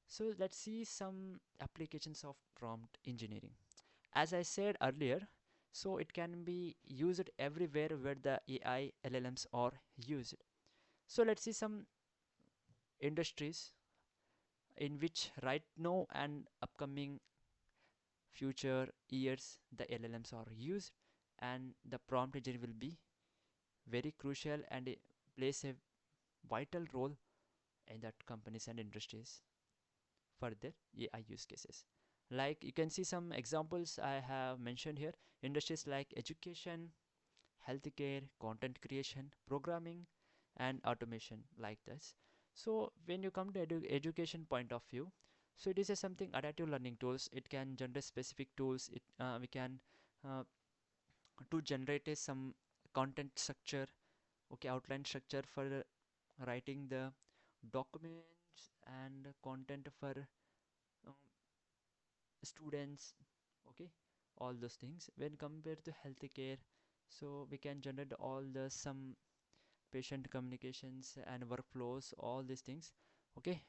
So let's see some applications of prompt engineering. As I said earlier, so it can be used everywhere where the AI LLMs are used. So let's see some industries in which right now and upcoming future years the LLMs are used, and the prompt engineering will be very crucial and it plays a vital role in that companies and industries for their AI use cases. Like you can see some examples I have mentioned here. Industries like education, healthcare, content creation, programming, and automation like this. So when you come to education point of view, so it is a something adaptive learning tools. It can generate specific tools. It we can uh, to generate a some content structure, okay, outline structure for writing the documents and content for um, students, okay, all those things. When compared to healthcare, so we can generate all the some patient communications and workflows, all these things, okay.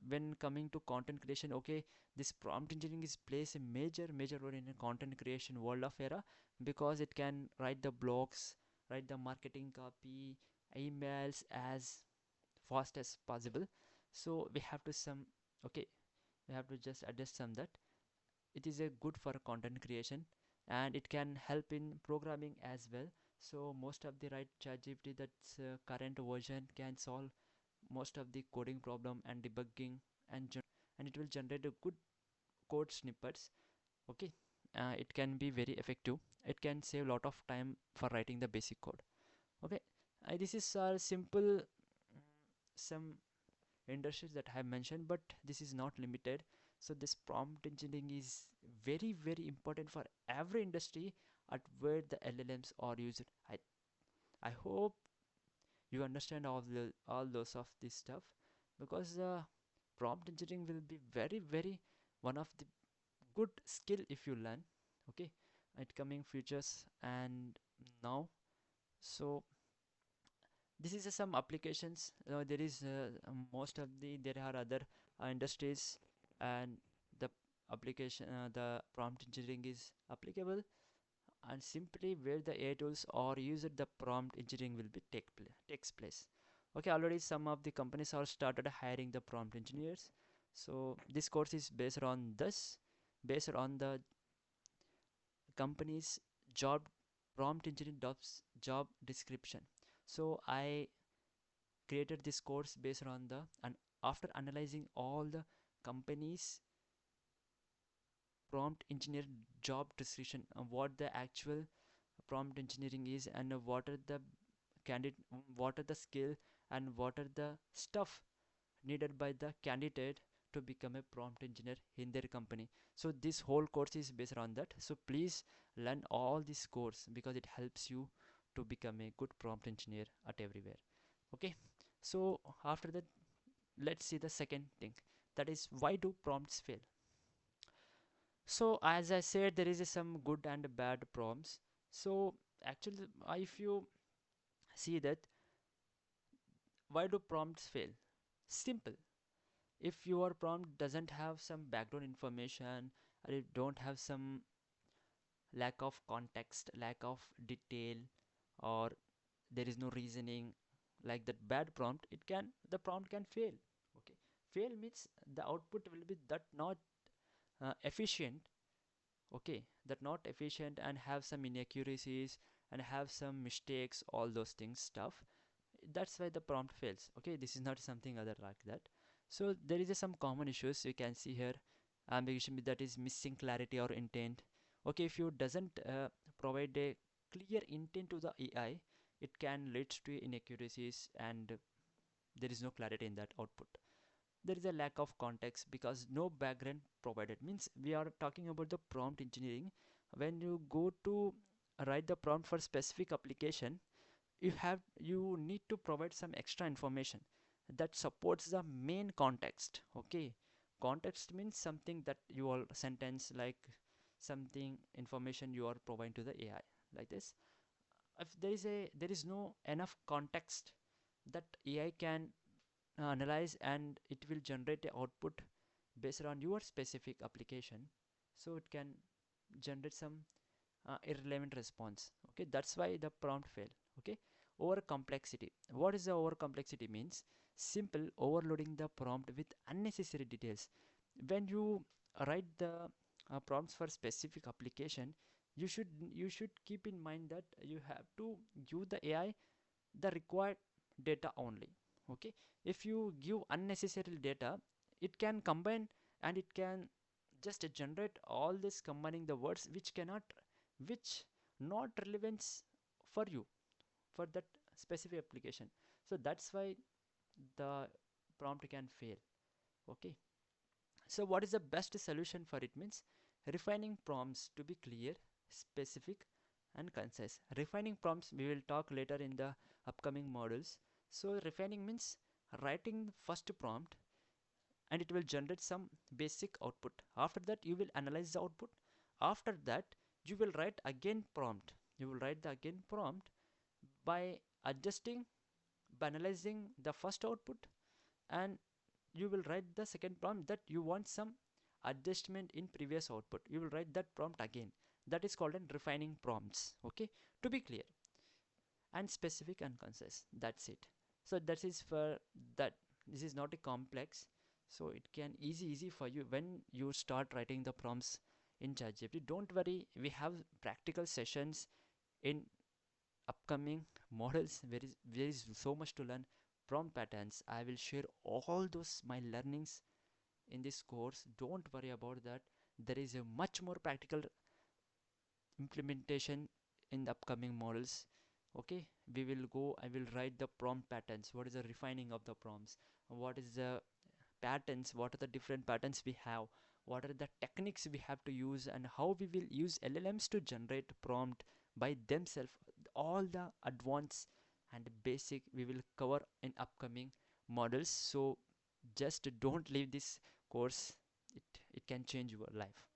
When coming to content creation, okay, this prompt engineering is plays a major role in a content creation world of era, because it can write the blogs, write the marketing copy, emails as fast as possible. So we have to some, okay, we have to just adjust some that it is a good for content creation, and it can help in programming as well. So most of the right ChatGPT that's current version can solve most of the coding problem and debugging, and it will generate a good code snippets, okay. It can be very effective. It can save a lot of time for writing the basic code, okay. This is simple some industries that I have mentioned, but this is not limited. So this prompt engineering is very important for every industry at where the LLMs are used. I hope you understand all those of this stuff, because prompt engineering will be very one of the good skill if you learn, okay, at coming futures and now. So this is some applications. There is most of there are other industries, and the application the prompt engineering is applicable, and simply where the AI tools are used, the prompt engineering will be takes place. Okay, already some of the companies are started hiring the prompt engineers. So this course is based on the company's job prompt engineering job description. So I created this course based on the, and after analyzing all the companies prompt engineer job description, what the actual prompt engineering is, and what are the candidate, what are the skill, and what are the stuff needed by the candidate to become a prompt engineer in their company. So this whole course is based on that. So please learn all this course, because it helps you to become a good prompt engineer at everywhere, okay. So after that, let's see the second thing, that is why do prompts fail. So as I said, there is some good and bad prompts. So actually, if you see that, why do prompts fail? Simple. If your prompt doesn't have some background information, or it don't have some lack of context, lack of detail, or there is no reasoning, like that bad prompt, it can, the prompt can fail, okay. Fail means the output will be that not efficient, okay, that not efficient, and have some inaccuracies and have some mistakes, all those things stuff. That's why the prompt fails, okay. This is not something other like that. So there is some common issues you can see here. Ambiguity, that is missing clarity or intent, okay. If you doesn't provide a clear intent to the AI, it can lead to inaccuracies, and there is no clarity in that output. There is a lack of context, because no background provided, means we are talking about the prompt engineering. When you go to write the prompt for specific application, you need to provide some extra information that supports the main context, okay. Context means something that you all sentence, like something information you are providing to the AI, like this. If there is no enough context that AI can analyze, and it will generate a output based on your specific application, so it can generate some irrelevant response. Okay, that's why the prompt fail. Okay, over complexity. What is the over complexity means? Simple overloading the prompt with unnecessary details. When you write the prompts for specific application, you should keep in mind that you have to give the AI the required data only. Okay, if you give unnecessary data, it can combine and it can just generate all this combining the words which not relevance for you for that specific application. So that's why the prompt can fail. Okay, so what is the best solution for it means refining prompts to be clear, specific, and concise. Refining prompts we will talk later in the upcoming models. So refining means writing the first prompt and it will generate some basic output. After that you will analyze the output. After that you will write again prompt. You will write the again prompt by adjusting, by analyzing the first output, and you will write the second prompt that you want some adjustment in previous output. You will write that prompt again. That is called an refining prompts. Okay, to be clear and specific and concise. That's it. So that is for that. This is not a complex, so it can easy for you when you start writing the prompts in ChatGPT. Don't worry, we have practical sessions in upcoming models. There is so much to learn. Prompt patterns, I will share all those my learnings in this course. Don't worry about that. There is a much more practical implementation in the upcoming models. Okay, we will go, I will write the prompt patterns. What is the refining of the prompts? What is the patterns? What are the different patterns we have? What are the techniques we have to use, and how we will use LLMs to generate prompt by themselves? All the advanced and basic we will cover in upcoming models. So just don't leave this course. It can change your life.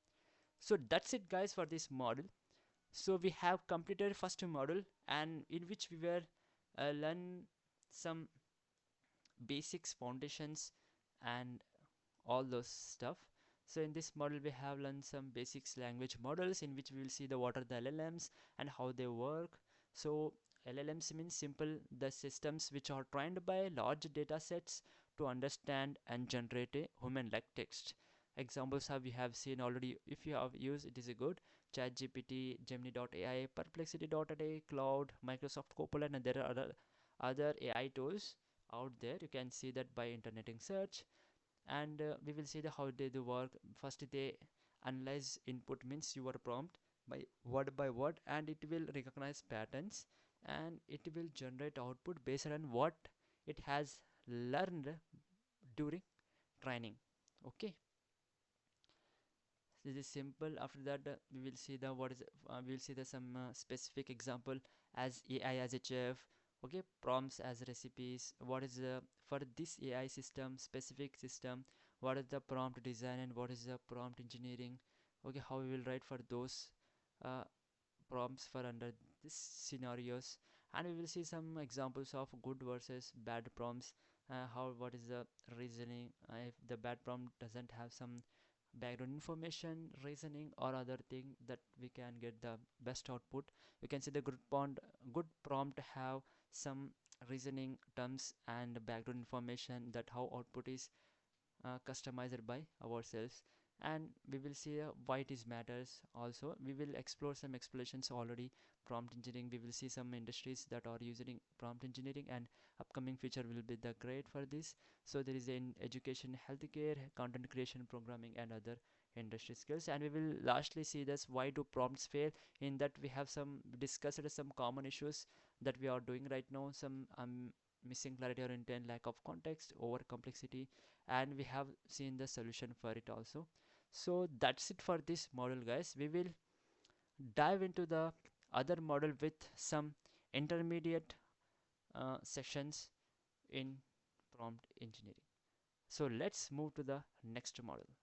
So that's it guys for this model. So we have completed first model, and in which we were learn some basics, foundations, and all those stuff. So in this model we have learned some basics language models, in which we will see the what are the LLMs and how they work. So LLMs means simple the systems which are trained by large data sets to understand and generate a human like text. Examples have we have seen already. If you have used, it is a good ChatGPT, Gemini.ai, Perplexity.ai, Claude, Microsoft Copilot, and there are other AI tools out there. You can see that by interneting search, and we will see the how they do work. First they analyze input means your prompt by word, and it will recognize patterns, and it will generate output based on what it has learned during training. Okay, this is simple. After that we will see the what is we will see the some specific example as AI as a chef. Okay, prompts as recipes. What is the for this AI system, specific system, what is the prompt design and what is the prompt engineering. Okay, how we will write for those uh, prompts for under this scenarios, and we will see some examples of good versus bad prompts. How what is the reasoning if the bad prompt doesn't have some background information, reasoning, or other thing, that we can get the best output. You can see the good prompt have some reasoning terms and background information, that how output is customized by ourselves. And we will see why it is matters. Also we will explore some explanations already. Prompt engineering, we will see some industries that are using prompt engineering, and upcoming future will be the great for this. So there is in education, healthcare, content creation, programming, and other industry skills. And we will lastly see this why do prompts fail. In that we have some discussed some common issues that we are doing right now. Some missing clarity or intent, lack of context, over complexity, and we have seen the solution for it also. So that's it for this model guys. We will dive into the other model with some intermediate sessions in prompt engineering. So let's move to the next model.